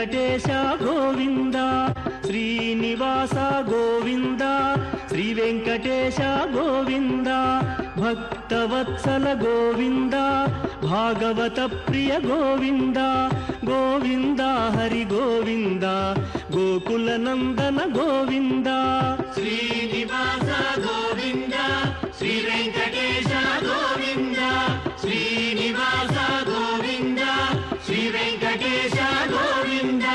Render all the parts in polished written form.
వెంకటేశ గోవింద, శ్రీనివాస గోవింద, శ్రీ వెంకటేశ గోవింద, భక్తవత్సల గోవింద, భాగవత ప్రియ గోవింద, గోవింద హరి గోవింద, గోకుల నందన గోవింద. శ్రీనివాస గోవింద, శ్రీ వెంకటేశ గోవింద, శ్రీనివాస గోవింద, శ్రీ వెంకటేశ గోవింద.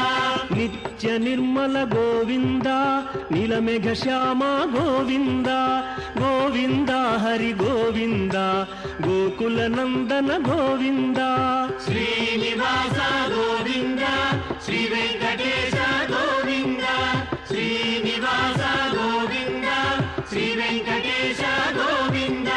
నిత్య నిర్మల గోవింద, నీలమేఘ శ్యామ గోవింద, గోవింద హరి గోవింద, గోకుల నందన గోవింద. శ్రీనివాస గోవింద, శ్రీ వెంకటేశ గోవింద, శ్రీనివాస గోవింద, శ్రీ వెంకటేశ గోవింద.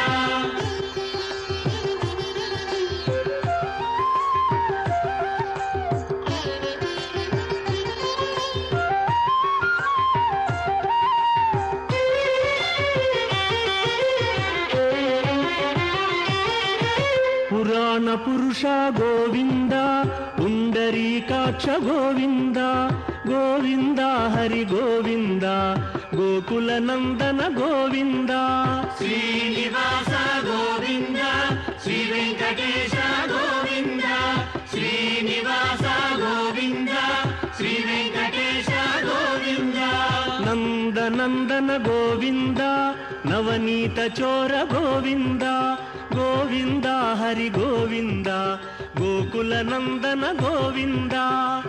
పురాణ పురుష గోవింద, పుండరీకాక్ష గోవింద, గోవింద హరి గోవింద, గోకుల నందన గోవింద. శ్రీనివాస గోవింద, శ్రీ వెంకటేశ గోవింద, శ్రీనివాస గోవింద, శ్రీ వెంకటేశ గోవింద. నందనందన గోవింద, నవనీత చోర గోవింద, గోవింద హరి గోవింద, గోకుల నందన గోవింద.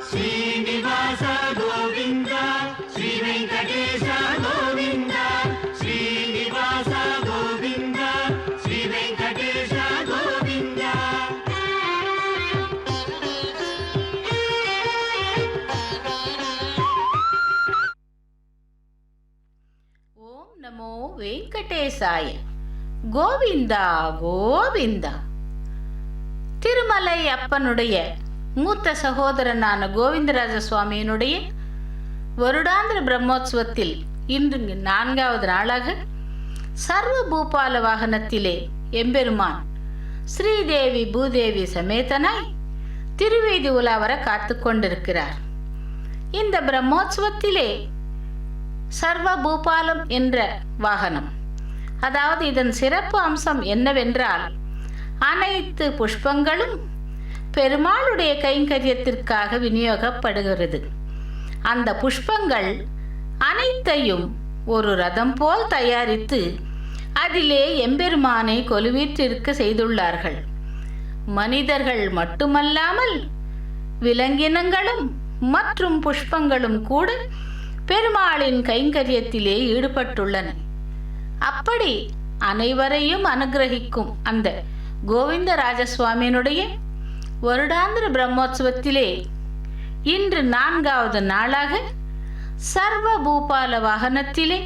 శ్రీనివాస గోవింద, శ్రీ వెంకటేశ గోవింద, శ్రీనివాస గోవింద, శ్రీ వెంకటేశ గోవింద. ఓం నమో వెంకటేశాయ. கோவிந்த கோவிந்த. திருமலை அப்பனுடைய மூத்த சகோதரனான கோவிந்தராஜ சுவாமியினுடைய வருடாந்திர பிரம்மோற்சவத்தில் இன்று 4வது நாளாக சர்வ பூபால வாகனத்திலே எம்பெருமான் ஸ்ரீதேவி பூதேவி சமேதனாய் திருவீதி உலா வர காத்து கொண்டிருக்கிறார். இந்த பிரம்மோற்சவத்திலே சர்வ பூபாலம் என்ற வாகனம், அதாவது இதன் சிறப்பு அம்சம் என்னவென்றால், அனைத்து புஷ்பங்களும் பெருமாளுடைய கைங்கரியத்திற்காக விநியோகப்படுகிறது. அந்த புஷ்பங்கள் அனைத்தையும் ஒரு ரதம் போல் தயாரித்து அதிலே எம்பெருமானை கொலுவீற்றிருக்க செய்துள்ளார்கள். மனிதர்கள் மட்டுமல்லாமல் விலங்கினங்களும் மற்றும் புஷ்பங்களும் கூட பெருமாளின் கைங்கரியத்திலே ஈடுபட்டுள்ளன. அப்படி அனைவரையும் அனுகிரகிக்கும் அந்த கோவிந்தராஜசுவாமியினுடைய வருடாந்திர பிரம்மோற்சவத்திலே இன்று 4வது நாளாக சர்வ பூபால வாகனத்திலே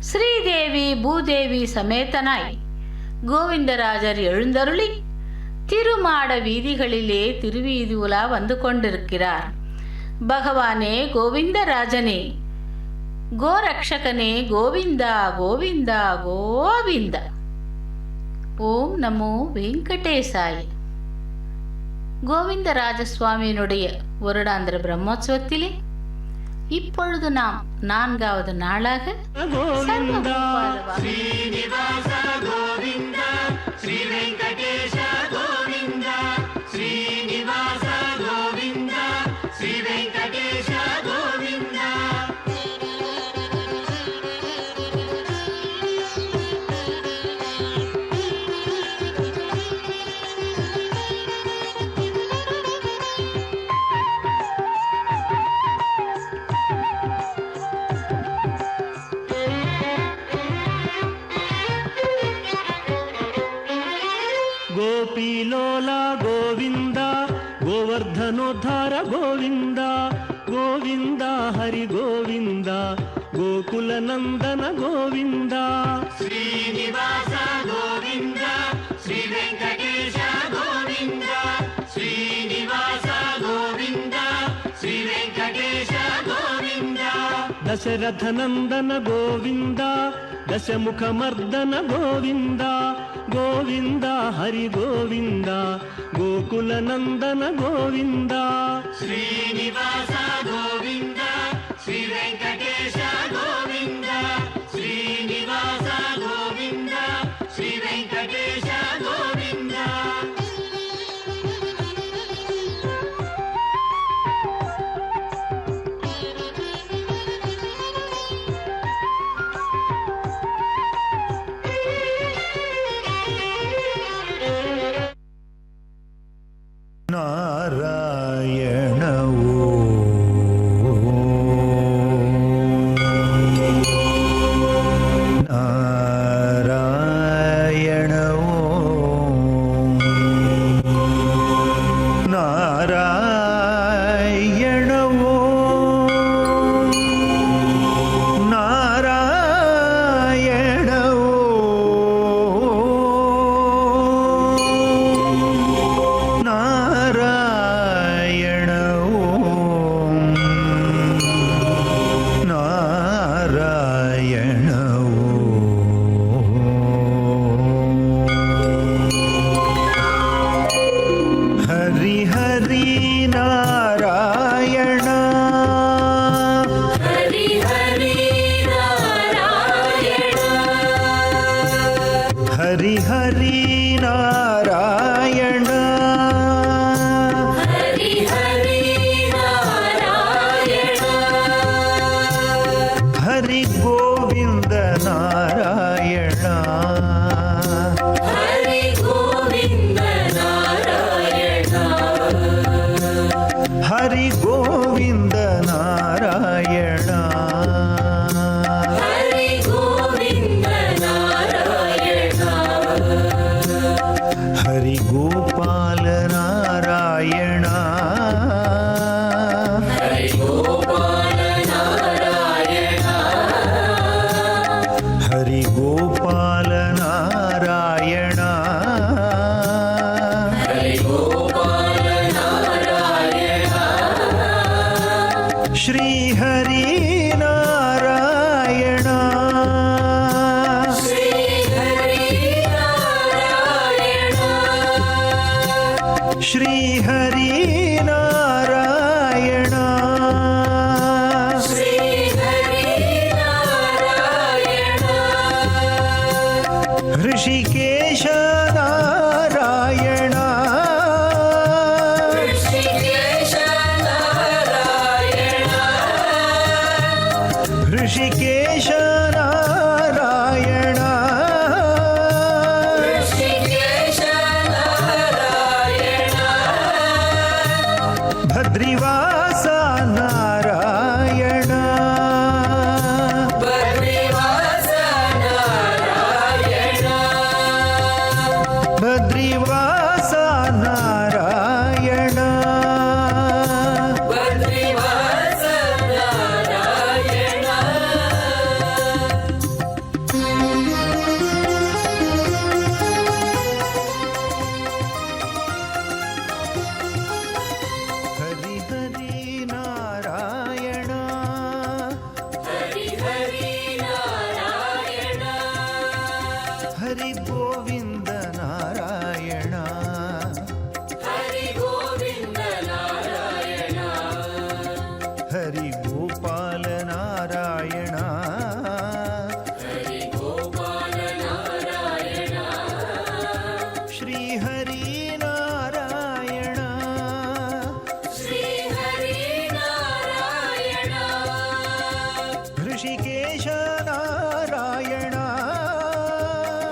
ஸ்ரீதேவி பூதேவி சமேதனாய் கோவிந்தராஜர் எழுந்தருளி திருமாட வீதிகளிலே திருவீதி உலா வந்து கொண்டிருக்கிறார். பகவானே கோவிந்தராஜனே, கோரக்ஷகனே கோவிந்தா கோவிந்தா கோவிந்த. ஓம் நமோ வெங்கடேசாய. கோவிந்தராஜசுவாமியினுடைய வருடாந்திர பிரம்மோற்சவத்திலே இப்பொழுது நாம் 4வது நாளாக ஸ்ரீனிவாச கோவிந்த, ஸ்ரீ வெங்கடேஷ கோவிந்த, ஸ்ரீனிவாச கோவிந்த, ஸ்ரீ வெங்கடேஷ கோவிந்த. ಗೋಪಿಲೋಲ ಗೋವಿಂದ, ಗೋವರ್ಧನೋದ್ಧಾರ ಗೋವಿಂದ, ಗೋವಿಂದ ಹರಿ ಗೋವಿಂದ, ಗೋಕುಲ ನಂದನ ಗೋವಿಂದ. ಶ್ರೀನಿವಾಸ ಗೋವಿಂದ, ಶ್ರೀ ವೆಂಕಟೇಶ ಗೋವಿಂದ, ಶ್ರೀನಿವಾಸ ಗೋವಿಂದ, ಶ್ರೀ ವೆಂಕಟೇಶ ಗೋವಿಂದ. ದಶರಥ ನಂದನ ಗೋವಿಂದ, ದಶಮುಖ ಮರ್ದನ ಗೋವಿಂದ, ಗೋವಿಂದ ಹರಿ ಗೋವಿಂದ ಗೋಕುಲ ನಂದನ ಗೋವಿಂದ ಶ್ರೀನಿವಾಸ ಗೋವಿಂದ ಶ್ರೀ ವೆಂಕಟೇಶ ಗೋವಿಂದ ಶ್ರೀನಿವಾಸ ಗೋವಿಂದ ಶ್ರೀ ವೆಂಕಟೇಶ ಗೋವಿಂದ ನಾರಾಯಣವೋ ನಾರಾಯಣವೋ ನಾರಾಯಣವೋ ಹರಿ ಹರಿ ನಾರಾಯಣ ಹರಿ ಹರಿ ನಾರಾಯಣ ಹರಿ ಹರಿ ನಾರಾಯಣ ಹರಿ ಹರಿ ನಾರಾಯಣ ಹರಿ ಗೋವಿಂದ ನಾರಾಯಣ ಹರಿ ಗೋವಿಂದ ನಾರಾಯಣ ಹರಿ ಗೋವಿಂದ ನಾರಾಯಣ ಹರಿ ಗೋವಿಂದ ನಾರಾಯಣ ಹರಿ ಗೋಪಾಲ ನಾರಾಯಣ ಹರಿ ಗೋಪಾಲ ನಾರಾಯಣ ಹರಿ ಗೋಪಾಲ ನಾರಾಯಣ ಹರಿ ಗೋಪಾಲ ನಾರಾಯಣ ಶ್ರೀ ಹರಿ ನಾರಾಯಣ ಶ್ರೀ ಹರಿ ನಾರಾಯಣ ಶ್ರೀ ಹರಿ ನಾರಾಯಣ ಶ್ರೀ ಹರಿ ನಾರಾಯಣ ಋಷಿಕೇಶ ನಾರಾಯಣ ಋಷಿಕೇಶ ನಾರಾಯಣ ಋಷಿಕೇಶ ನಾರಾಯಣ ಋಷಿಕೇಶ ನಾರಾಯಣ ಭದ್ರಿವಾಸ ನಾರಾಯಣ ಬದ್ರಿವಾಸ ನಾರಾಯಣ ಭದ್ರಿವಾಸ ನಾರಾಯಣ ಬದ್ರಿವಾಸ ನಾರಾಯಣ ಹರಿ ಹರಿ ನಾರಾಯಣ ಹರಿ ಹರಿ ನಾರಾಯಣ ಹರಿ ಗೋವಿಂದ ನಾರಾಯಣ ಹರಿ ಗೋವಿಂದ ನಾರಾಯಣ ಹರಿ ಗೋಪಾಲ ನಾರಾಯಣ ಹರಿ ಗೋಪಾಲ ನಾರಾಯಣ ಶ್ರೀ ಹರಿ ನಾರಾಯಣ ಶ್ರೀ ಹರಿ ನಾರಾಯಣ ಋಷಿಕೇಶ ನಾರಾಯಣ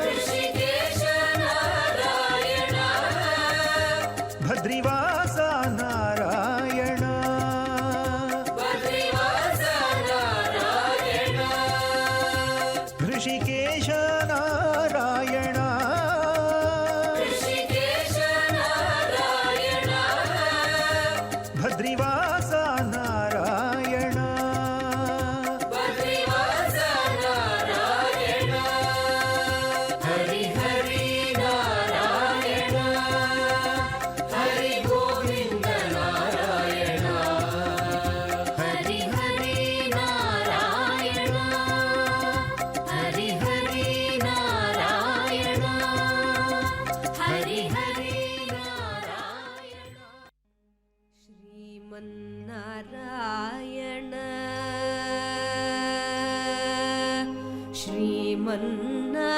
ಋಷಿಕೇಶ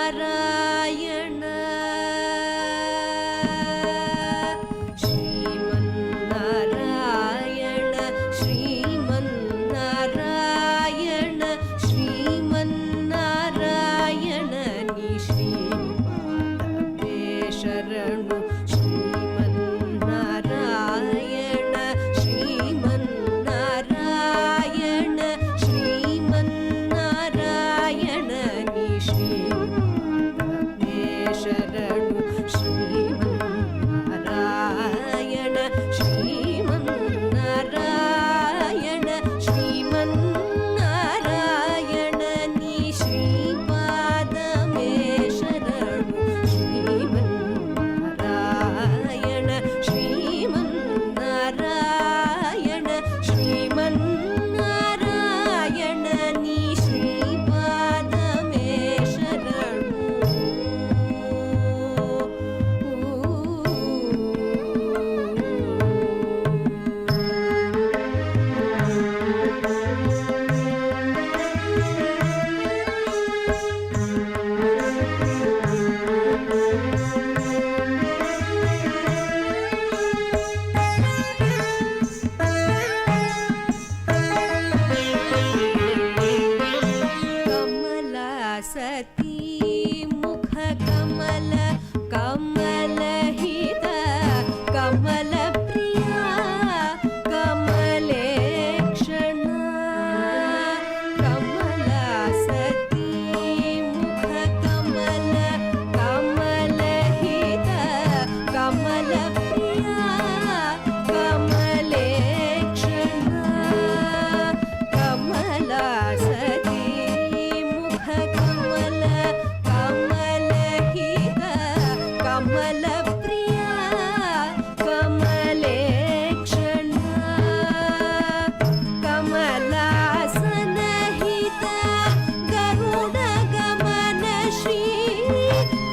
ಶ್ರೀಮನ್ನಾರಾಯಣ ಶ್ರೀಮನ್ನಾರಾಯಣ ಶ್ರೀಮನ್ನಾರಾಯಣ ಶ್ರೀಮನ್ನಾರಾಯಣ ನೀ ಶ್ರೀಪಾದವೇ ಶರಣು ಶ್ರೀಮನ್ನಾರಾಯಣ ಶ್ರೀಮನ್ನಾರಾಯಣ ಶ್ರೀಮನ್ನಾರಾಯಣ ನೀ ಶ್ರೀಪಾದವೇ ಶರಣು ಶ್ರೀಮನ್ನಾರಾಯಣ ಶ್ರೀಮನ್ನಾರಾಯಣ ಶ್ರೀಮನ್ನಾರಾಯಣ ನೀ ಶ್ರೀಪಾದವೇ ಶರಣು ಶ್ರೀಮನ್ನಾರಾಯಣ ಶ್ರೀಮನ್ನಾರಾಯಣ ಶ್ರೀಮನ್ನಾರಾಯಣ ನೀ ಶ್ರೀಪಾದವೇ ಕಮಲ ಸತಿ ಮುಖ ಕಮಲ ಕಮಲಹಿತ ಕಮಲ ಪ್ರಿಯ ಕಮಲೇಕ್ಷಣ ಕಮಲ ಸತಿ ಮುಖ ಕಮಲ ಕಮಲಹಿತ ಕಮಲ ಪ್ರಿಯ ಕಮಲೇಕ್ಷಣ ಕಮಲ ಸತಿ ಮುಖ ಕಮಲ ಕಮಲಹಿತ ಕಮಲ ಪ್ರಿಯ ಕಮಲೇಕ್ಷಣ ಕಮಲಾಸನಹಿತ ಗರುಡ ಗಮನ ಶ್ರೀ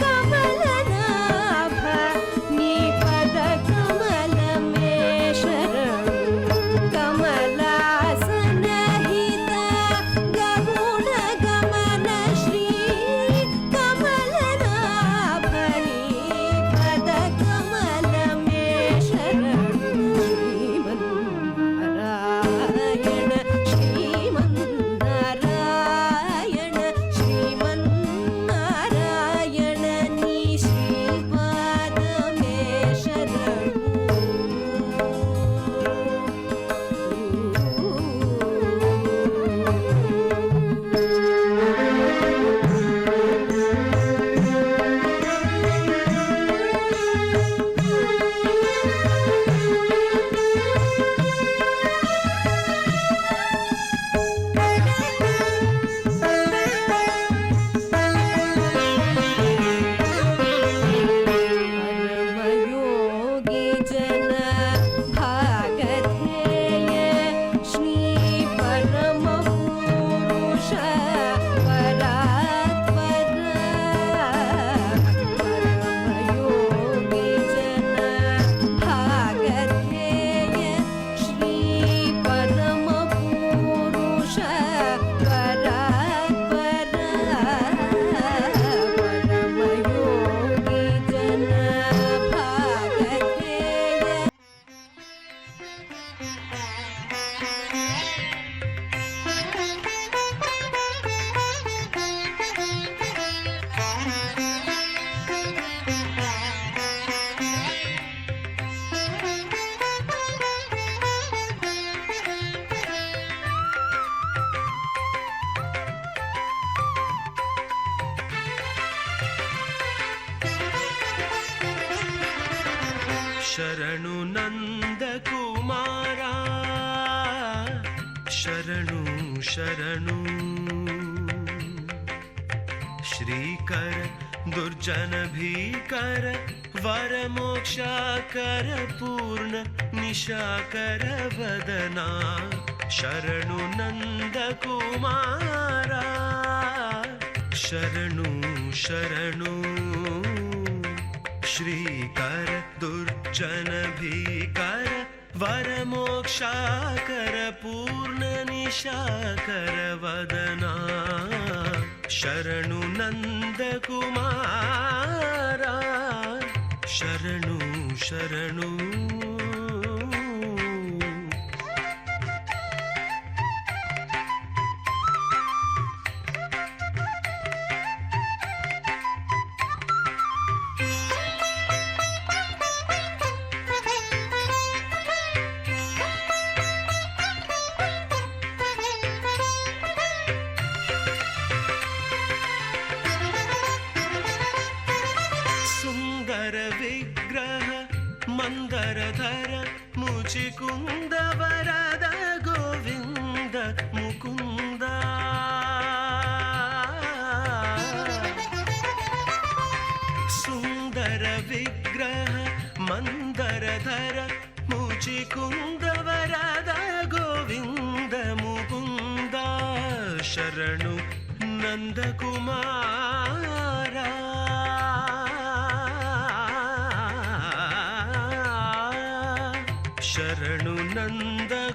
ಕಮಲನಾಭ ನೀ ಪದ ಕಮಲ ಮೇ ಶರಣು ಕಮಲಾಸನಹಿತ ಗರುಡ ಗಮನ ಶ್ರೀ ಕಮಲನಾಭ ನೀ ಪದ ಕಮಲ ಮೇ ಶರಣು ಶ್ರೀಮನ್ನಾರಾಯಣ ಶ್ರೀಮನ್ನಾರಾಯಣ ಶ್ರೀಮನ್ನಾರಾಯಣ ನೀ ಶ್ರೀಪಾದ ಮೇ परमयोगी जन भागधेय श्री परम पुरुष परात्पर परमयोगी जन भागधेय श्री परम पुरुष परात्पर परमयोगी जन भागधेय ಶರಣು ನಂದ ಕುಮಾರ ಶರಣು ಶರಣು ಶ್ರೀಕರ ದುರ್ಜನ ಭೀಕರ ವರ ಮೋಕ್ಷಾಕರ ಪೂರ್ಣ ನಿಶಾಕರ ವದನ ಶರಣು ನಂದ ಕುಮಾರ ಶರಣು ಶರಣು ಶ್ರೀಕರ ದುರ್ಜನ ಭೀಕರ ವರ ಮೋಕ್ಷಾಕರ ಪೂರ್ಣ ನಿಶಾಕರ ವದನ ಶರಣು ನಂದಕುಮಾರ ಶರಣು ಶರಣು ವಿಗ್ರಹ ಮಂದರಧರ ಮುಚಿಕುಂದ ವರದ ಗೋವಿಂದ ಮುಕುಂದ ಸುಂದರ ವಿಗ್ರಹ ಮಂದರಧರ ಮುಚಿಕುಂದ ವರದ ಗೋವಿಂದ ಮುಕುಂದ ಶರಣು ನಂದಕುಮಾರ ಶರಣು ನಂದಕುಮಾರ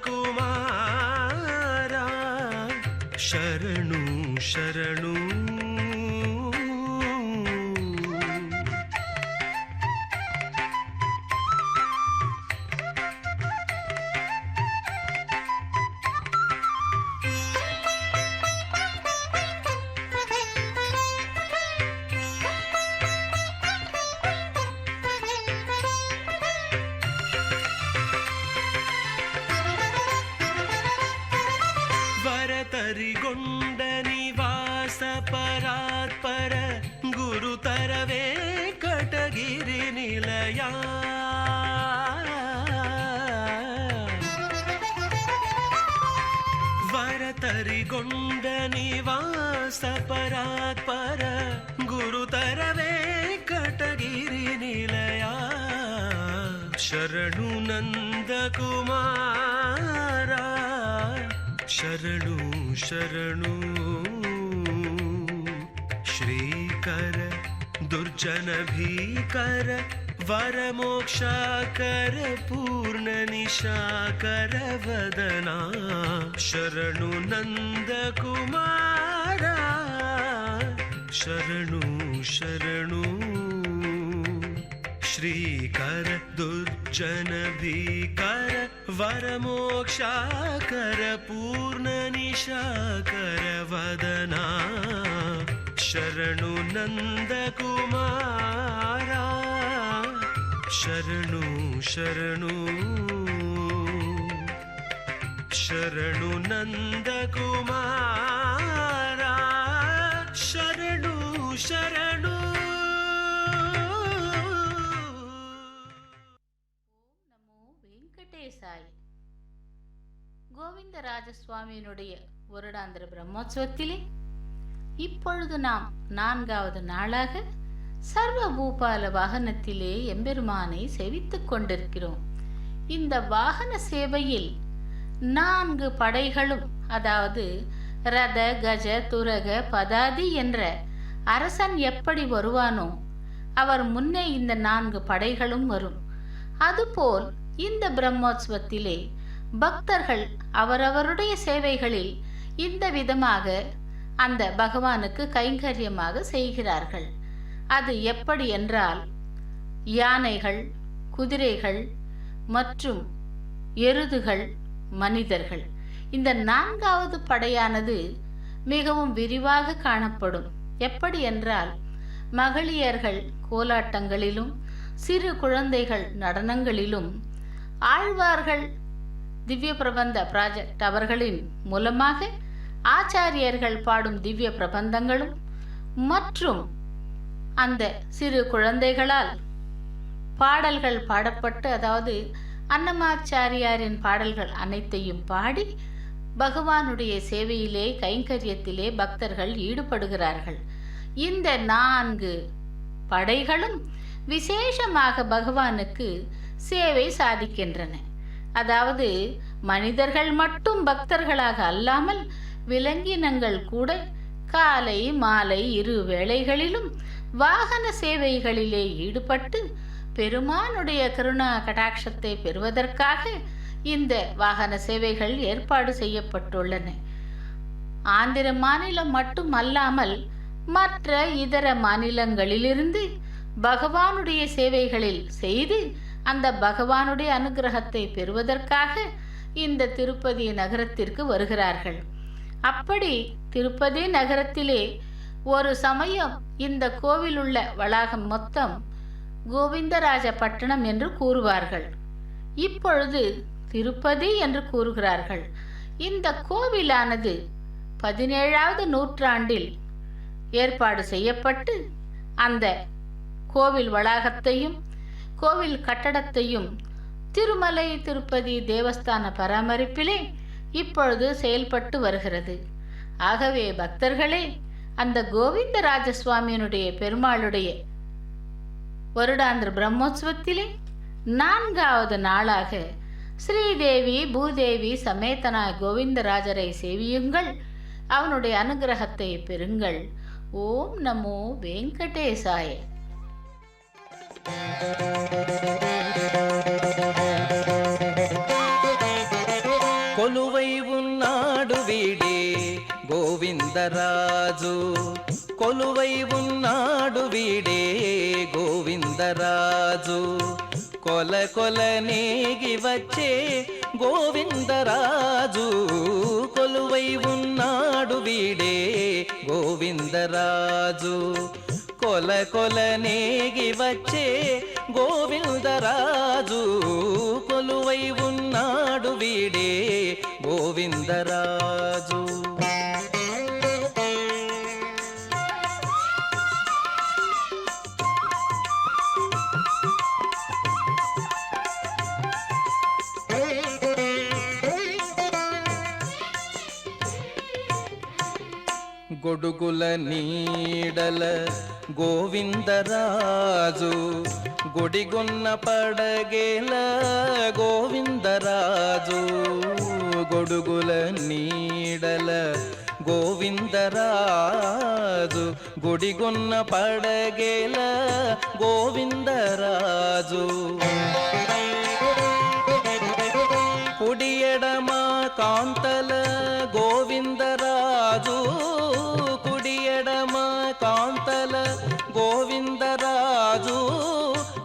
ಶರಣು ಶರಣು ವರತರಿಗೊಂಡ ನಿವಾಸ ಪರಾತ್ಪರ ಗುರುತರವೇ ಕಟಗಿರಿ ನಿಲಯ ವರತರಿಗೊಂಡ ನಿವಾಸ ಪರಾತ್ಪರ ಗುರುತರವೇ ಕಟಗಿರಿ ನಿಲಯ ಶರಣು ನಂದಕುಮಾರ ಶರಣು ಶರಣು ಶ್ರೀಕರ ದುರ್ಜನ ಭೀಕರ ವರಮೋಕ್ಷಾಕರ ಪೂರ್ಣ ನಿಶಾಕರ ವದನ ಶರಣು ನಂದಕುಮಾರ ಶರಣು ಶರಣು ಶ್ರೀಕರ ದುರ್ಜನ ಭೀಕರ ವರಮೋಕ್ಷಾಕರ ಪೂರ್ಣ ನಿಶಾಕರ ವದನ ಶರಣು ನಂದಕುಮಾರ ಶರಣು ಶರಣು ಶರಣು ನಂದಕುಮಾರ ಶರಣು ಶರಣು வெங்கடேசாய். கோவிந்தராஜசுவாமியினுடைய வருடாந்திர பிரம்மோற்சவத்திலே இப்பொழுது நாம் 4வது நாளாக சர்வபூபால வாகனத்திலே எம்பெருமானை சேவித்துக் கொண்டிருக்கிறோம். இந்த வாகன சேவையில் 4 படைகளும், அதாவது ரத கஜ துரக பதாதி என்ற அரசன் எப்படி வருவானோ அவர் முன்னே இந்த 4 படைகளும் வரும். அதுபோல் இந்த பிரம்மோற்சவத்திலே பக்தர்கள் அவரவருடைய சேவைகளில் இந்த விதமாக அந்த பகவானுக்கு கைங்கரியமாக செய்கிறார்கள். அது எப்படி என்றால், யானைகள், குதிரைகள் மற்றும் எருதுகள், மனிதர்கள், இந்த 4வது படையானது மிகவும் விரிவாக காணப்படும். எப்படி என்றால், மகளியர்கள் கோலாட்டங்களிலும் சிறு குழந்தைகள் நடனங்களிலும், ஆழ்வார்கள் திவ்ய பிரபந்த ப்ராஜெக்ட் அவர்களின் மூலமாக ஆச்சாரியர்கள் பாடும் திவ்ய பிரபந்தங்களும் மற்றும் அந்த சிறு குழந்தைகளால் பாடல்கள் பாடப்பட்டு, அதாவது அன்னமாச்சாரியாரின் பாடல்கள் அனைத்தையும் பாடி பகவானுடைய சேவையிலே கைங்கரியத்திலே பக்தர்கள் ஈடுபடுகிறார்கள். இந்த 4 படைகளும் விசேஷமாக பகவானுக்கு சேவை சாதிக்கின்றன. அதாவது மனிதர்கள் மட்டும் பக்தர்களாக அல்லாமல் விலங்கினங்கள் கூட காலை மாலை 2 வேளைகளிலும் வாகன சேவைகளிலே ஈடுபட்டு பெருமானுடைய கருணா கடாட்சத்தை பெறுவதற்காக இந்த வாகன சேவைகள் ஏற்பாடு செய்யப்பட்டுள்ளன. ஆந்திர மாநிலம் மட்டுமல்லாமல் மற்ற இதர மாநிலங்களிலிருந்து பகவானுடைய சேவைகளில் செய்து அந்த பகவானுடைய அனுகிரகத்தை பெறுவதற்காக இந்த திருப்பதி நகரத்திற்கு வருகிறார்கள். அப்படி திருப்பதி நகரத்திலே ஒரு சமயம் இந்த கோவிலுள்ள வளாகம் மொத்தம் கோவிந்தராஜ பட்டணம் என்று கூறுவார்கள். இப்பொழுது திருப்பதி என்று கூறுகிறார்கள். இந்த கோவிலானது 17வது நூற்றாண்டில் ஏற்பாடு செய்யப்பட்டு அந்த கோவில் வளாகத்தையும் கோவில் கட்டடத்தையும் திருமலை திருப்பதி தேவஸ்தான பராமரிப்பிலே இப்பொழுது செயல்பட்டு வருகிறது. ஆகவே பக்தர்களே, அந்த கோவிந்தராஜ சுவாமியினுடைய பெருமாளுடைய வருடாந்திர பிரம்மோற்சவத்திலே 4வது நாளாக ஸ்ரீதேவி பூதேவி சமேதனாய் கோவிந்தராஜரை சேவியுங்கள், அவனுடைய அனுகிரகத்தை பெறுங்கள். ஓம் நமோ வெங்கடேசாய. కొలువై ఉన్నాడు వీడే గోవిందరాజు, కొలువై ఉన్నాడు వీడే గోవిందరాజు, కొల కొల నేగి వచ్చే గోవిందరాజు, కొలువై ఉన్నాడు వీడే గోవిందరాజు, కొల కొల నేగి వచ్చే గోవిందరాజు, కొలువై ఉన్నాడు వీడే గోవిందరాజు. గొడుగుల నీడల గోవిందరాజు, గుడిగొన్న పడగేల గోవిందరాజు, గొడుగుల నీడల గోవిందరాజు, గుడిగొన్న పడగేల గోవిందరాజు, కుడి ఎడమ కాంతల గోవిందరాజు, కుడి ఎడమ కాంతల గోవిందరాజు,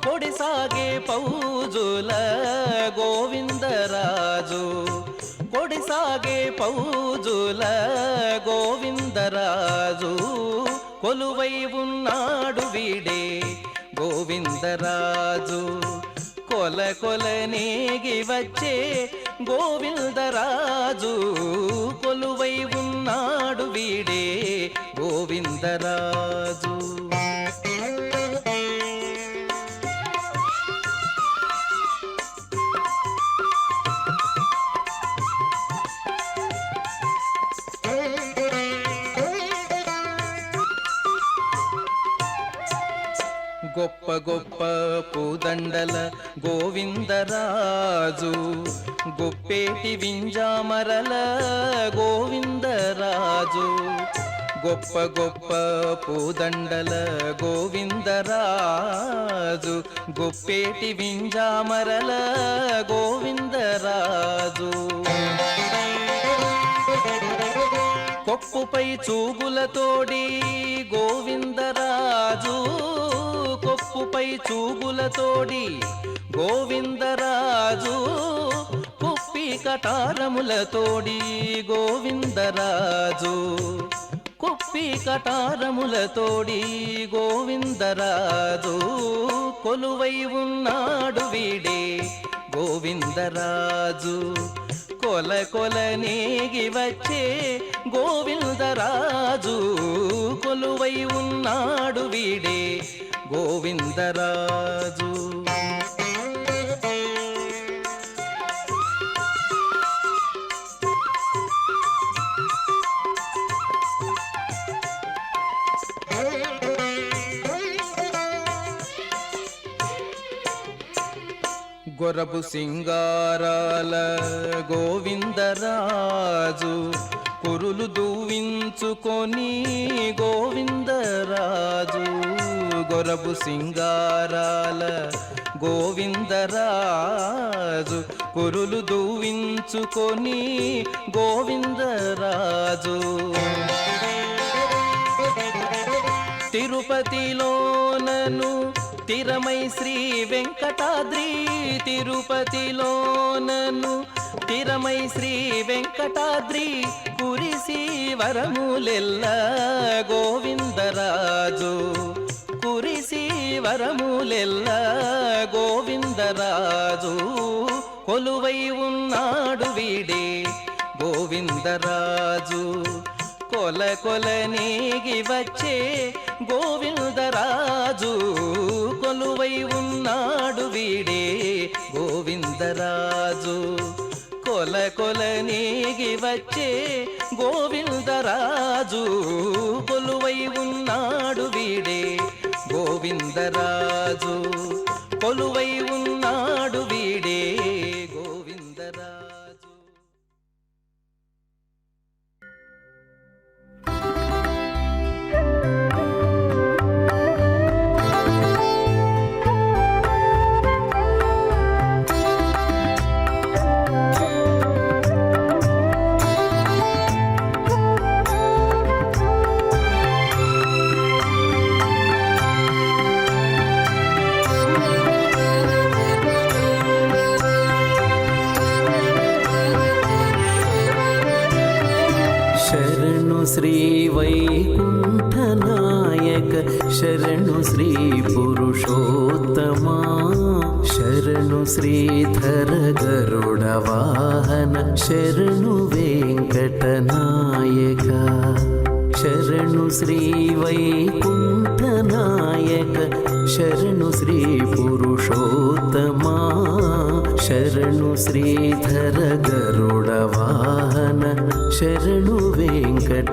కొడిసాగే పౌజుల గోవిందరాజు, కొడిసాగే పౌజుల గోవిందరాజు, కొలువై ఉన్నాడు వీడే గోవిందరాజు, కొల కొల నేగి వచ్చే గోవిందరాజు, కొలువై ఉన్నాడు వీడే గోవిందరాజు. గొప్ప గొప్ప పూదండల గోవిందరాజు, గొప్పేటి వింజామరల గోవిందరాజు, గొప్ప గొప్ప పూదండల గోవిందరాజు, గొప్పేటి వింజామరల గోవిందరాజు, కొప్పుపై చూగులతోడి గోవిందరాజు, కొప్పుపై చూగులతోడి గోవిందరాజు, కుప్పి కటారములతోడి గోవిందరాజు, కుప్పి కటారములతోడి గోవిందరాజు, కొలువై ఉన్నాడు వీడే గోవిందరాజు, కొల కొల నేగి వచ్చే గోవిందరాజు, కొలువై ఉన్నాడు వీడే గోవిందరాజు. గొరబు సింగారాల గోవిందరాజు, కురులు దువ్వించుకొని గోవిందరాజు, గొరబు సింగారాల గోవిందరాజు కురులు దూవించుకొని గోవిందరాజు తిరుపతిలోనను తిరమై శ్రీ వెంకటాద్రి తిరుపతిలోనను తిరమై శ్రీ వెంకటాద్రి కురిసి వరములెల్ల గోవిందరాజు కురిసి వరములెల్ల గోవిందరాజు కొలువై ఉన్నాడు వీడే గోవిందరాజు కొల కొల నేగి వచ్చే గోవిందరాజు కొలువై ఉన్నాడు వీడే గోవిందరాజు కొల కొల నేగి వచ్చే గోవిందరాజు కొలువై ఉన్నాడు వీడే గోవిందరాజు కొలువై ఉన్నాడు వీడే గోవిందరాజు. ಶರಣು ಶ್ರೀ ವೈಕುಂಠನಾಯಕ ಶರಣು ಶ್ರೀ ಪುರುಷೋತ್ತಮ ಶರಣು ಶ್ರೀಧರ ಗರುಡ ವಾಹನ ಶರಣು ವೆಂಕಟನಾಯಕ ಶರಣು ಶ್ರೀ ವೈಕುಂಠನಾಯಕ ಶರಣು ಶ್ರೀ ಪುರುಷೋತ್ತಮ ಶರಣು ಶ್ರೀಧರ ಗರುಡ ವಾಹನ ಶರಣು ವೆಂಕಟನಾಯಕ.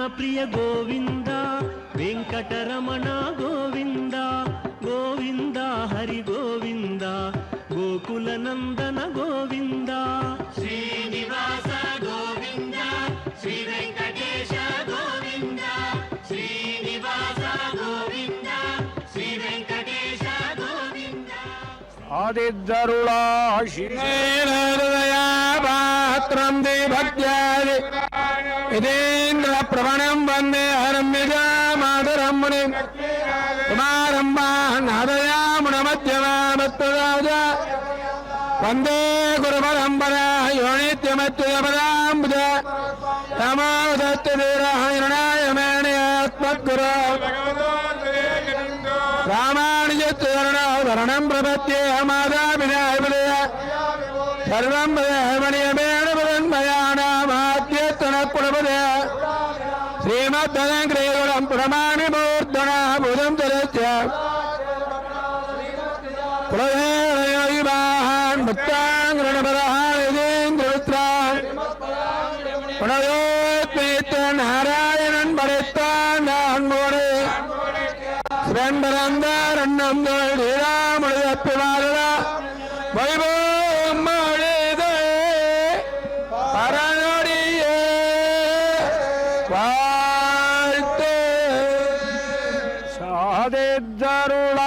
ಪ್ರಿಯ ಗೋವಿಂದ ವೆಂಕಟರಮಣ ಗೋವಿಂದ ಗೋವಿಂದ ಹರಿ ಗೋವಿಂದ ಗೋಕುಲ ನಂದನ ಗೋವಿಂದ ಶ್ರೀನಿವಾಸ ಗೋವಿಂದ ಶ್ರೀ ವೆಂಕಟೇಶ ಗೋವಿಂದ ಶ್ರೀನಿವಾಸ ಗೋವಿಂದ ಶ್ರೀ ವೆಂಕಟೇಶ ಗೋವಿಂದ ಆದಿದ್ದರುಳಾಶಿನೇರದಯಾಪಾತ್ರಂ ಭಕ್ತ್ಯಾದಿ ಇದೇಂದ್ರ ಪ್ರವಣಂ ವಂದೇ ಹರಮ್ಯಜಾಮಾತರಂ ಮುನಿಂ ಕುಮಾರಂಭಾನ್ ಆದಯಾಮುಣಮಧ್ಯಮಾಮತ್ತರಾಜ ವಂದೇ ಗುರುಪರಂಪರಾ ಯೋನಿತ್ಯಮತ್ಯಪದಾಂಬುಜ ನಮೋದತ್ತೇರಾಯಣಾಯ ಮೇಣಯಾತ್ಮದ್ಗುರು ರಾಮಾನುಜಚರಣಂ ಪ್ರಪತ್ಯೆ ಮಾದಾಭಿನಾಯ ಸರ್ವಂ ಮಣಿಯಮೇಣಪದನ್ಮಯಾನಾಮಾತ್ಯತ್ತನಕುಣಪದ ಶ್ರೀಮದ್ಧನಗ್ರೇಗುಣಂ ಪ್ರಣಮಾಮಿ ಮೂರ್ಧನ ಬುಧಂ ಚರಸ್ಯ ಕುಲದೇವಯೋಗಿವಾಹಾನ್ ಮುಕ್ತಾಂಗ್ರಣಪರಹಾನೇಂದ್ರವಿತ್ರಾನ್ புனயோத்மேத்த நாராயணன் படைத்தான் நான் மோனே ஸ்ரண்டரந்தாரண்ணம் தீராமுடியப்பிவாரா வைபவம் மொழிதே பரநொடியே வாழ்த்து சாதித்தருளான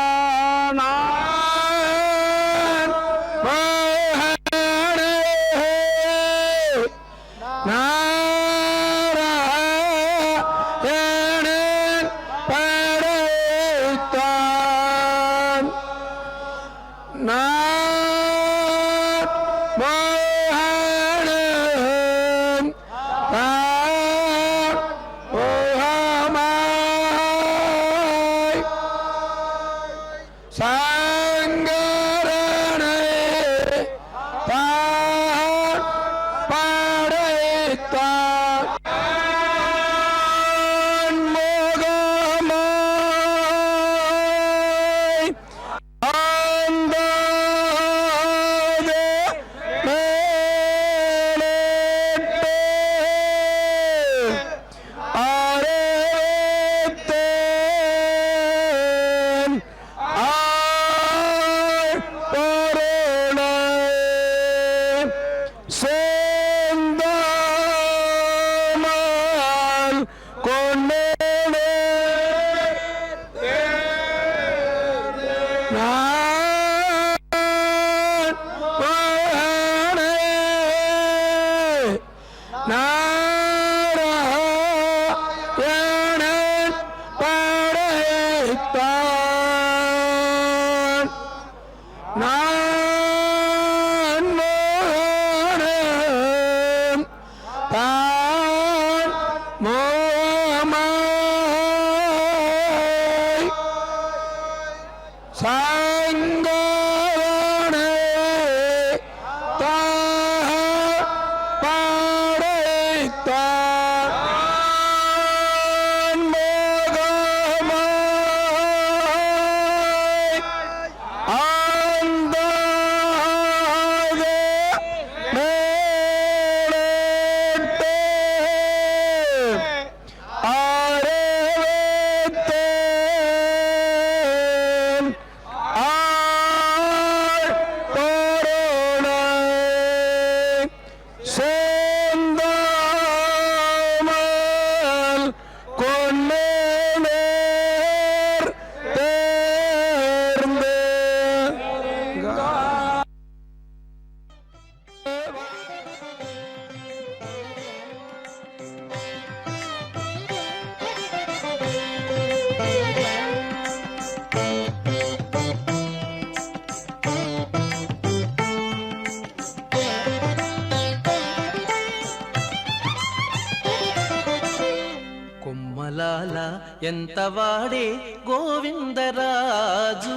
ఎంతవాడే గోవిందరాజు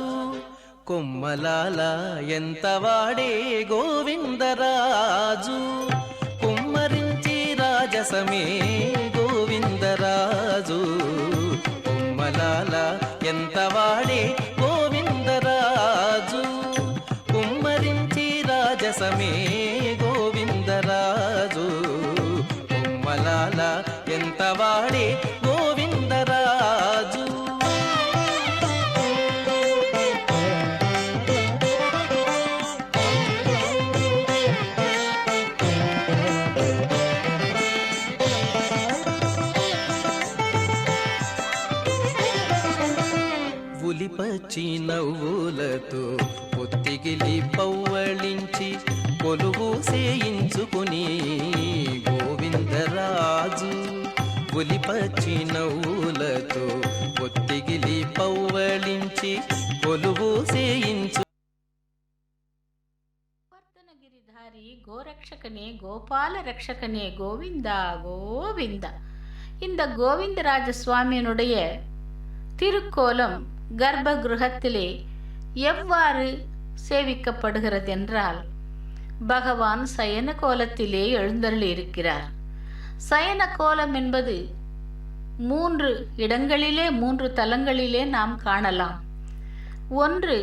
కొమ్మలాల ఎంతవాడే గోవిందరాజు కుమ్మరించి రాజసమే గోవిందరాజు కొమ్మలాల ఎంతవాడే గోవిందరాజు కుమ్మరించి రాజసమే గోవిందరాజు కొమ్మలాల ఎంతవాడే ఉలిపచ్చి నవ్వులతో పొత్తిగిలి పవ్వళించి కొలువు సేయించుకుని గోవిందరాజు ఉలిపచ్చి నవ్వులతో పొత్తిగిలి పవ్వళించి కొలువు సేయించు ಗಿರಿಧಾರಿ ಗೋರಕ್ಷಕನೇ ಗೋಪಾಲ ரட்சகனே கோவிந்தா கோவிந்தா. இந்த கோவிந்தராஜ சுவாமியினுடைய திருக்கோலம் கர்ப்பகிருஹத்திலே எவ்வாறு சேவிக்கப்படுகிறதென்றால், பகவான் சயன கோலத்திலே எழுந்தருளி இருக்கிறார். சயன கோலம் என்பது 3 இடங்களிலே 3 தலங்களிலே நாம் காணலாம். ஒன்று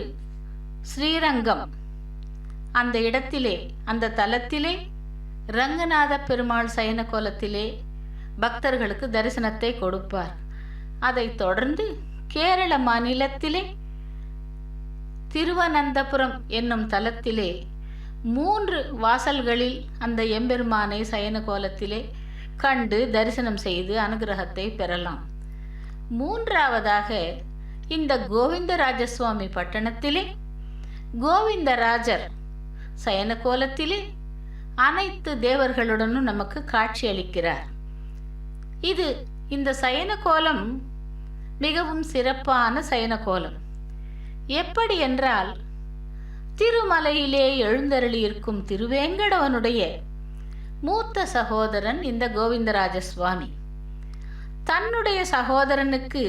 ஸ்ரீரங்கம், அந்த இடத்திலே அந்த தலத்திலே ரங்கநாத பெருமாள் சயன கோலத்திலே பக்தர்களுக்கு தரிசனத்தை கொடுப்பார். அதைத் தொடர்ந்து கேரள மாநிலத்திலே திருவனந்தபுரம் என்னும் தலத்திலே 3 வாசல்களில் அந்த எம்பெருமானை சயன கோலத்திலே கண்டு தரிசனம் செய்து அனுகிரகத்தை பெறலாம். 3ஆவதாக இந்த கோவிந்தராஜசுவாமி பட்டணத்திலே கோவிந்தராஜர் சயன கோலத்திலே அனைத்து தேவர்களுடனும் நமக்கு காட்சி அளிக்கிறார். இது இந்த சயன கோலம் மிகவும் சிறப்பான சயன கோலம். எப்படி என்றால், திருமலையிலே எழுந்தருளி இருக்கும் திருவேங்கடவனுடைய மூத்த சகோதரன் இந்த கோவிந்தராஜ சுவாமி. தன்னுடைய சகோதரனுக்கு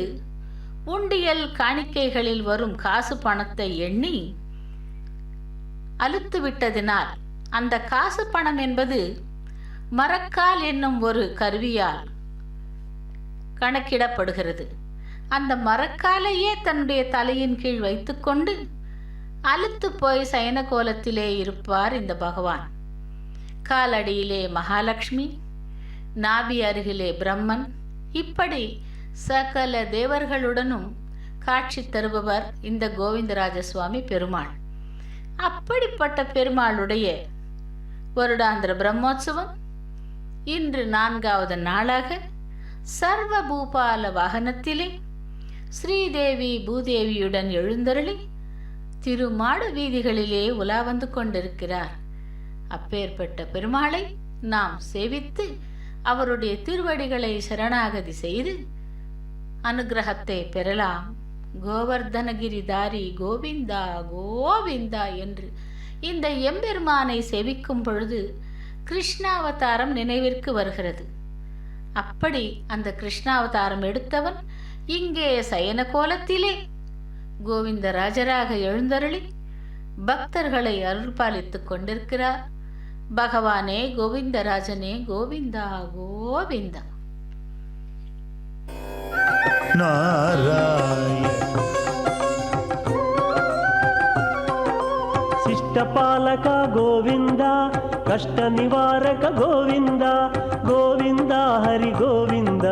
உண்டியல் காணிக்கைகளில் வரும் காசு பணத்தை எண்ணி அலுத்து விட்டதினால், அந்த காசு பணம் என்பது மரக்கால் என்னும் ஒரு கருவியால் கணக்கிடப்படுகிறது. அந்த மரக்காலையே தன்னுடைய தலையின் கீழ் வைத்துக்கொண்டு அலுத்து போய் சயன கோலத்திலே இருப்பார் இந்த பகவான். காலடியிலே மகாலட்சுமி, நாபி அருகிலே பிரம்மன், இப்படி சகல தேவர்களுடனும் காட்சி தருபவர் இந்த கோவிந்தராஜ சுவாமி பெருமாள். அப்படிப்பட்ட பெருமாளுடைய வருடாந்திர பிரம்மோற்சவம் இன்று 4வது நாளாக சர்வ பூபால வாகனத்திலே ஸ்ரீதேவி பூதேவியுடன் எழுந்தருளி திருமாட வீதிகளிலே உலா வந்து கொண்டிருக்கிறார். அப்பேற்பட்ட பெருமாளை நாம் சேவித்து அவருடைய திருவடிகளை சரணாகதி செய்து அனுகிரகத்தை பெறலாம். கோவர்தனகிரிதாரி கோவிந்தா கோவிந்தா என்று இந்த எம்பெருமானை சேவிக்கும் பொழுது கிருஷ்ணாவதாரம் நினைவிற்கு வருகிறது. அப்படி அந்த கிருஷ்ணாவதாரம் எடுத்தவன் இங்கே சயன கோலத்திலே கோவிந்தராஜராக எழுந்தருளி பக்தர்களை அருள்பாலித்துக் கொண்டிருக்கிறார். பகவானே கோவிந்தராஜனே கோவிந்தா கோவிந்தா. நாராயண ಶಿಷ್ಟಪಾಲಕ ಗೋವಿಂದ, ಕಷ್ಟ ನಿವಾರಕ ಗೋವಿಂದ, ಗೋವಿಂದ ಹರಿ ಗೋವಿಂದ,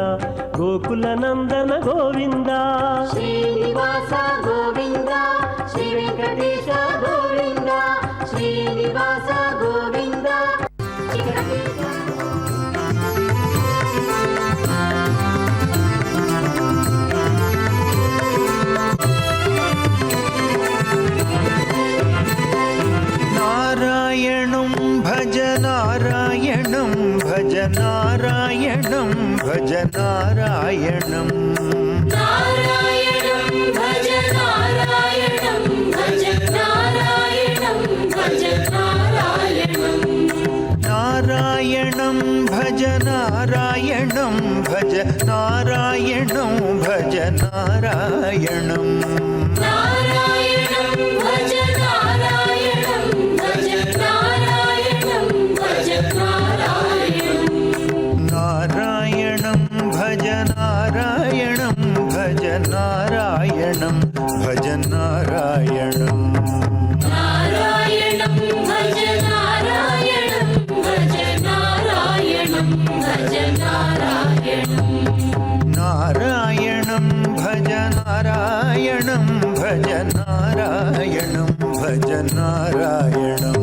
ಗೋಕುಲ ನಂದನ ಗೋವಿಂದ, ಶ್ರೀನಿವಾಸ ಗೋವಿಂದ, ಶ್ರೀ ವೆಂಕಟೇಶ ಗೋವಿಂದ, ಶ್ರೀನಿವಾಸ ಗೋವಿಂದ. नारायणं भज नारायणं भज नारायणं भज नारायणं नारायणं भज नारायणं भज नारायणं भज नारायणं नारायणं भज नारायणं भज नारायणं भज नारायणं नारायणं भज नारायणं भज नारायणं भज नारायणं नारायणं भज नारायणं भज नारायणं भज नारायणं नारायणं भज नारायणं भज नारायणं भज नारायणं नारायणं भज नारायणं भज नारायणं भज नारायणं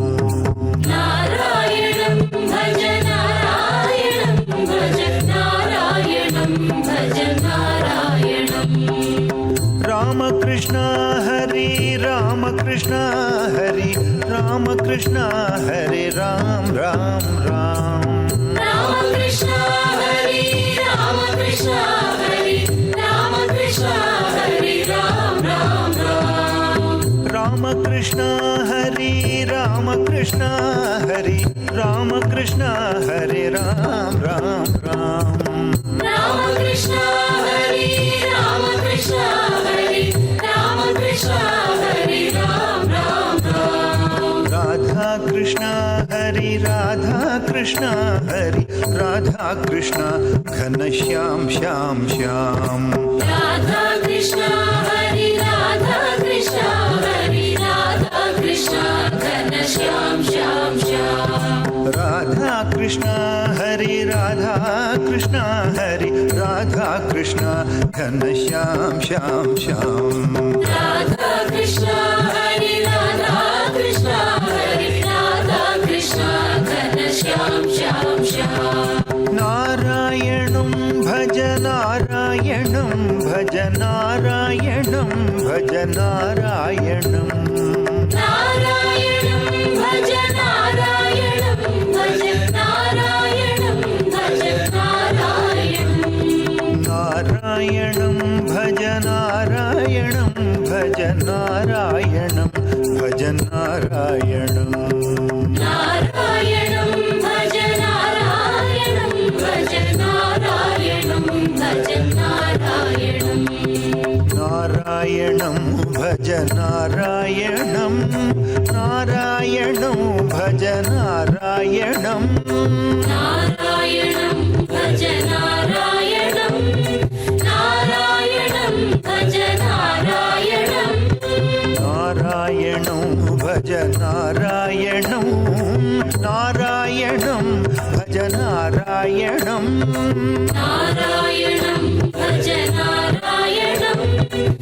नारायणं भज नारायणं भज नारायणं भज नारायणं रामकृष्ण हरि राम कृष्ण हरि राम कृष्ण हरे राम राम राम राम कृष्ण हरि राम कृष्ण हरि राम कृष्ण हरि राम राम राम राम कृष्ण हरि राम कृष्ण हरि राम कृष्ण हरे राम राम राम राम कृष्ण हरि राम कृष्ण हरि राम कृष्ण हरि राम राम राम राधा कृष्ण हरि राधा कृष्ण हरि राधा कृष्ण घनश्याम श्याम श्याम राधा कृष्ण हरि राधा कृष्ण हरि राधा कृष्ण घनश्याम श्याम श्याम राधा कृष्ण हरि राधा कृष्ण हरि राधा कृष्ण घनश्याम श्याम श्याम राधा कृष्ण हरि राधा कृष्ण हरि राधा कृष्ण घनश्याम श्याम श्याम नारायणं भज नारायणं भज नारायणं भज नारायणं नारायणं भज नारायणं भज नारायणं भज नारायणं नारायणं भज नारायणं भज नारायणं भज नारायणं नारायणं भज नारायणं भज नारायणं भज नारायणं नारायणं भज नारायणं नारायणं भज नारायणं नारायणं भज नारायणं नारायणं भज नारायणं नारायणं भज नारायणं नारायणं भज नारायणं नारायणं भज नारायणं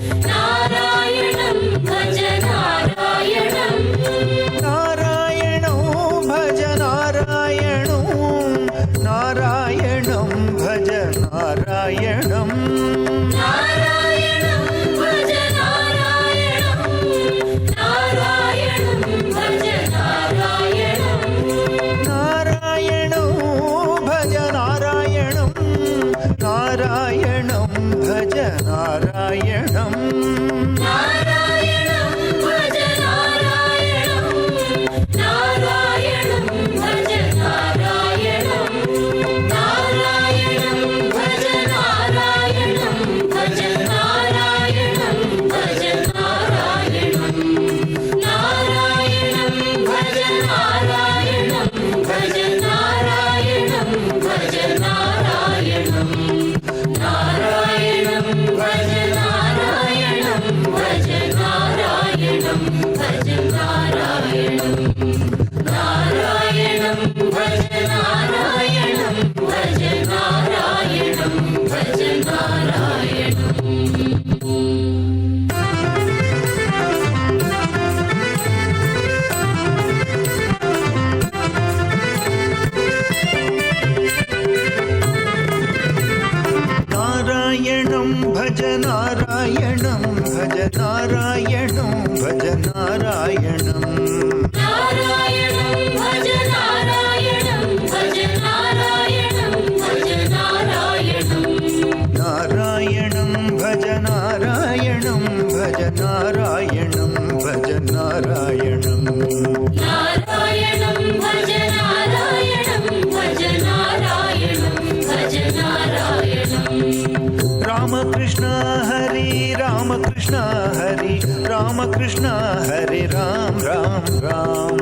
नारायणं भज नारायणं नारायणं भज नारायणं नारायणं भज नारायणं नारायणं भज नारायणं नारायणं भज नारायणं नारायणं भज नारायणं नारायणं भज नारायणं नारायणं भज नारायणं नारायणं भज नारायणं नारायणं भज नारायणं भज नारायणं भज नारायणं नारायणं भज नारायणं भज नारायणं भज नारायणं नारायणं भज नारायणं भज नारायणं भज नारायणं नारायणं भज नारायणं भज नारायणं भज नारायणं नारायणं भज नारायणं भज नारायणं भज नारायणं नारायणं भज नारायणं भज नारायणं भज नारायणं नारायणं भज नारायणं भज नारायणं भज नारायणं नारायणं भज नारायणं भज नारायणं भज नारायणं रामकृष्ण हरि रामकृष्ण हरि रामकृष्ण हरे राम राम राम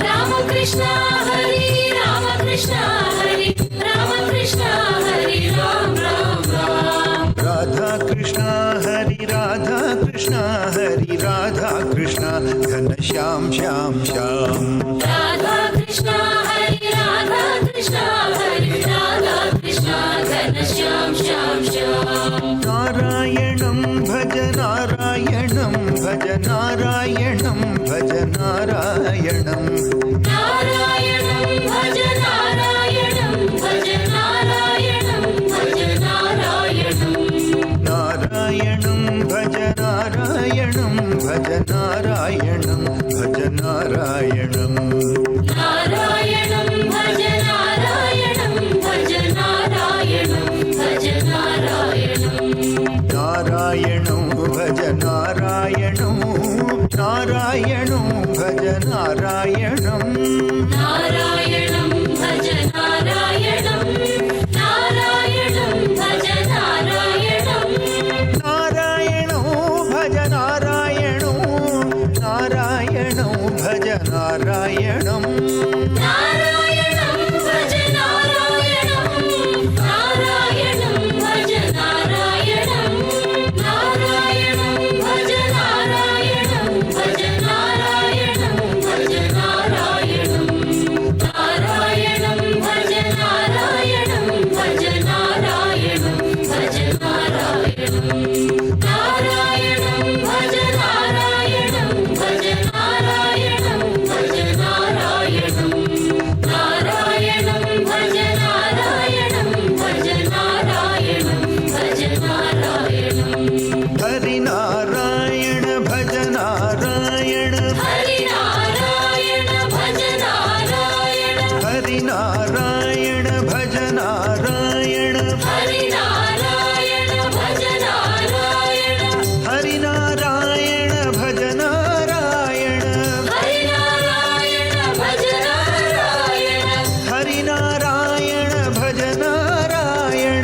रामकृष्ण हरि रामकृष्ण हरि रामकृष्ण हरि राम राम राम राधा कृष्ण हरि राधा कृष्ण हरि राधा कृष्ण घनश्याम श्याम श्याम राधा कृष्ण हरि राधा कृष्ण हरि राधा कृष्ण घनश्याम श्याम श्याम नारायणं भज नारायणं भज नारायणं भज नारायणं नारायणं भज नारायणं भज नारायणं भज नारायणं नारायणं भज नारायणं భజ నారాయణం భజ నారాయణం నారాయణం భజ నారాయణం భజ నారాయణం భజ నారాయణం నారాయణం భజ నారాయణం నారాయణం భజ నారాయణం నారాయణం భజ నారాయణం నారాయణం భజ నారాయణం నారాయణం భజ నారాయణం నారాయణం భజ నారాయణం నారాయణం భజ నారాయణం నారాయణం భజ నారాయణం నారాయణం భజ నారాయణం భజ నారాయణం భజ నారాయణం నారాయణం భజ నారాయణం భజ నారాయణం భజ నారాయణం నారాయణం భజ నారాయణం భజ నారాయణం భజ నారాయణం నారాయణం భజ నారాయణం భజ నారాయణం భజ నారాయణం హరి నారాయణ భజ నారాయణ హరి నారాయణ భజ నారాయణ హరి నారాయణ భజ నారాయణ హరి నారాయణ భజ నారాయణ హరి నారాయణ భజ నారాయణ హరి నారాయణ భజ నారాయణ హరి నారాయణ భజ నారాయణ హరి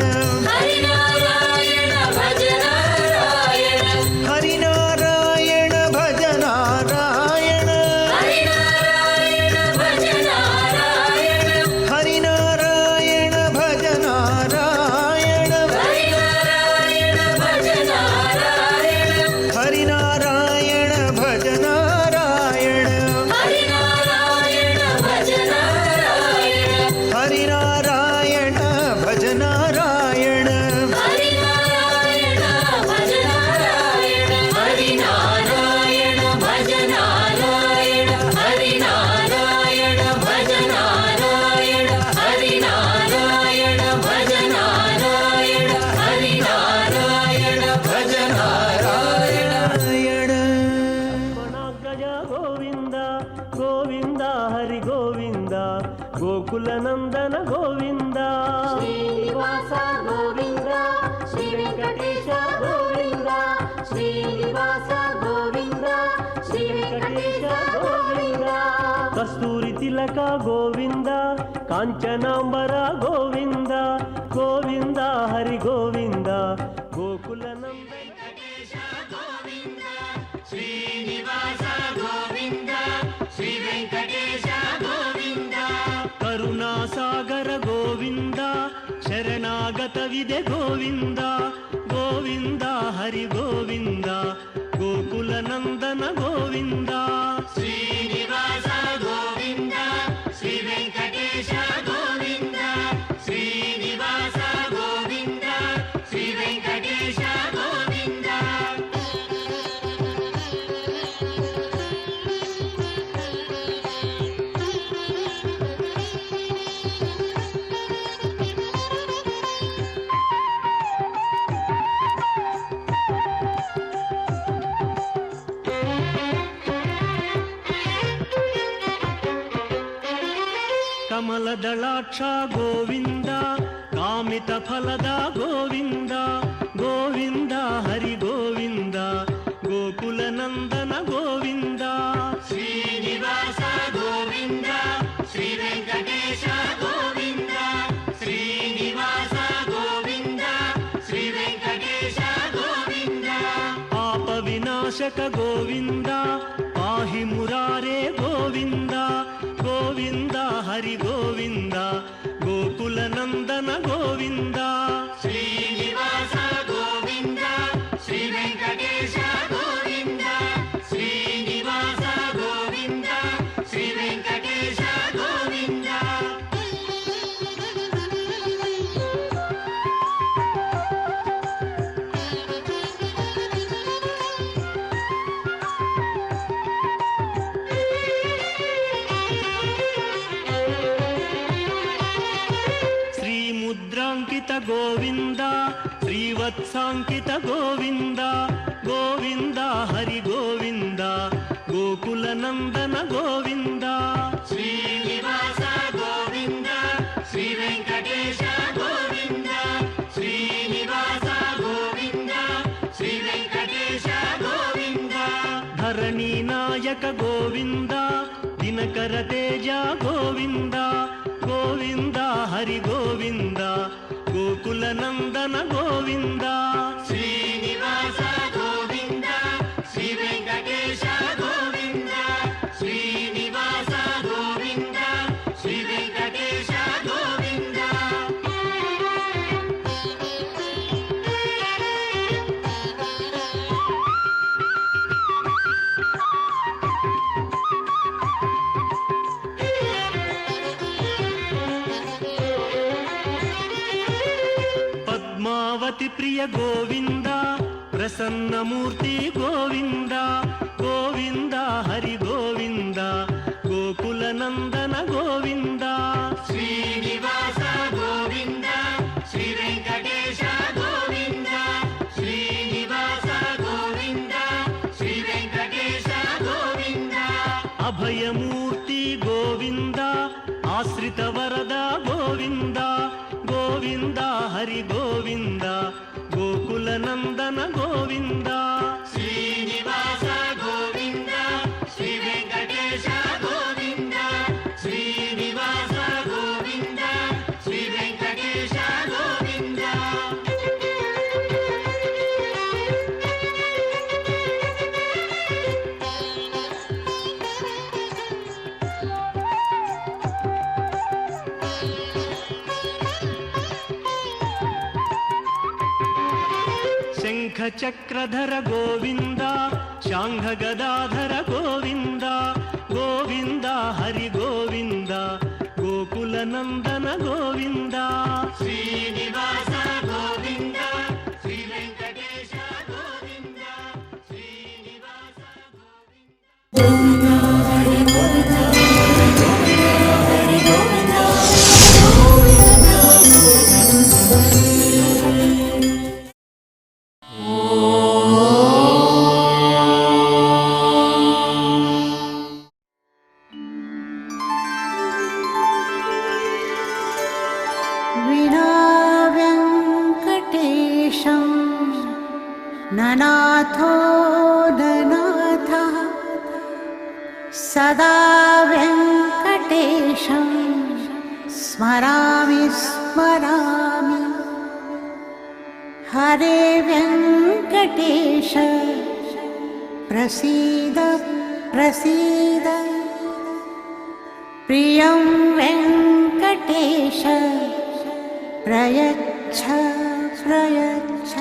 నారాయణ భజ నారాయణ హరి నారాయణ భజ నారాయణ హరి నారాయణ భజ నారాయణ హరి నారాయణ భజ నారాయణ హరి నారాయణ భజ నారాయణ హరి నారాయణ భజ నారాయణ హరి నారాయణ భజ నారాయణ హరి నారాయణ భజ నారాయణ హరి నారాయణ భజ నారాయణ హరి నారాయణ భజ నారాయణ హరి నారాయణ భజ నారాయణ గజ గోవింద గోవింద హరి గోవింద గోకుల నందన గోవింద శ్రీనివాస గోవింద శ్రీ వెంకటేశ గోవింద శ్రీనివాస గోవింద శ్రీ వెంకటేశ గోవింద కస్తూరి తిలక గోవింద కాంచనాంబర గోవింద గోవింద హరి గోవింద గోకుల నందన కరుణాసాగర గోవింద శరణాగత విదే గోవింద గోవింద హరి గోవింద గోకుల నందన గోవింద శ్రీనివాస గోవింద శ్రీ వెంకటేశ గోవింద శ్రీనివాస గోవింద శ్రీ వెంకటేశ గోవింద ಕಮಲದಳಾಕ್ಷ ಗೋವಿಂದ ಕಾಮಿತ ಫಲದ ಗೋವಿಂದ ಗೋವಿಂದ ಹರಿ ಗೋವಿಂದ ಗೋಕುಲ ನಂದನ ಗೋವಿಂದ ಶ್ರೀನಿವಾಸ ಗೋವಿಂದ ಶ್ರೀ ವೆಂಕಟೇಶ ಗೋವಿಂದ ಶ್ರೀನಿವಾಸ ಗೋವಿಂದ ಶ್ರೀ ವೆಂಕಟೇಶ ಗೋವಿಂದ ಪಾಪ ವಿನಾಶಕ ಗೋವಿಂದ ಪಾಹಿ ಮುರಾರೇ ಗೋವಿಂದ ಗೋವಿಂದ ಹರಿ ಗೋವಿಂದ ಗೋಕುಲ ನಂದನ ಗೋವಿಂದ ಶ್ರೀನಿವಾಸ ಗೋವಿಂದ ಶ್ರೀ ವೆಂಕಟೇಶ ಗೋವಿಂದ ಶ್ರೀನಿವಾಸ ಗೋವಿಂದ ಶ್ರೀ ವೆಂಕಟೇಶ ಗೋವಿಂದ ಗೋವಿಂದ ಶ್ರೀವತ್ಸಾಂಕಿತ ಗೋವಿಂದ ಗೋವಿಂದ ಹರಿ ಗೋವಿಂದ ಗೋಕುಲ ನಂದನ ಗೋವಿಂದ ಶ್ರೀನಿವಾಸ ಗೋವಿಂದ ಶ್ರೀ ವೆಂಕಟೇಶ ಗೋವಿಂದ ಶ್ರೀನಿವಾಸ ಗೋವಿಂದ ಶ್ರೀ ವೆಂಕಟೇಶ ಗೋವಿಂದ ಧರಣಿ ನಾಯಕ ಗೋವಿಂದ ದಿನಕರ ತೇಜ ಗೋವಿಂದ ಗೋವಿಂದ ಹರಿ ಗೋವಿಂದ ಗೋಕುಲ ನಂದನ ಗೋವಿಂದ ಶ್ರೀನಿವಾಸ ಗೋವಿಂದ ಶ್ರೀ ವೆಂಕಟೇಶ ಗೋವಿಂದ ಶ್ರೀನಿವಾಸ ಗೋವಿಂದ ಶ್ರೀ ವೆಂಕಟೇಶ ಗೋವಿಂದ ಪದ್ಮಾವತಿ ಪ್ರಿಯ ಗೋವಿಂದ ಪ್ರಸನ್ನ ಮೂರ್ತಿ ಗೋವಿಂದ ಗೋವಿಂದ ಹರಿ ಗೋವಿಂದ ಗೋಕುಲ ನಂದನ ಗೋವಿಂದ ಶ್ರೀನಿವಾಸ ಗೋವಿಂದ ಶ್ರೀ ವೆಂಕಟೇಶ ಗೋವಿಂದ ಶ್ರೀನಿವಾಸ ಗೋವಿಂದ ಶ್ರೀ ವೆಂಕಟೇಶ ಗೋವಿಂದ ಅಭಯ ಮೂರ್ತಿ ಗೋವಿಂದ ಆಶ್ರಿತ ವರದ ಗೋವಿಂದ ಗೋವಿಂದ ಹರಿ ಗೋವಿಂದ ಗೋಕುಲ ನಂದನ ಗೋವಿಂದ ಶ್ರೀನಿವಾಸ ಗೋವಿಂದ ಶ್ರೀ ವೆಂಕಟೇಶ ಗೋವಿಂದ ಶ್ರೀನಿವಾಸ ಗೋವಿಂದ ಶ್ರೀ ವೆಂಕಟೇಶ ಗೋವಿಂದ ಶಂಖ ಚಕ್ರಧರ ಗೋವಿಂದ ಶಾಂಘ ಗದಾಧರ ಗೋವಿಂದ ಗೋವಿಂದ ಹರಿ ಗೋವಿಂದ ಗೋಕುಲ ನಂದನ ಗೋವಿಂದ ಶ್ರೀನಿವಾಸ ಗೋವಿಂದ ಶ್ರೀ ವೆಂಕಟೇಶ ಗೋವಿಂದ ಶ್ರೀನಿವಾಸ विना वेङ्कटेशं ननाथो ननाथः सदा वेङ्कटेशं स्मरामि स्मरामि हरे वेङ्कटेश प्रसीद प्रसीद प्रियं वेङ्कटेश प्रयच्छ प्रयच्छ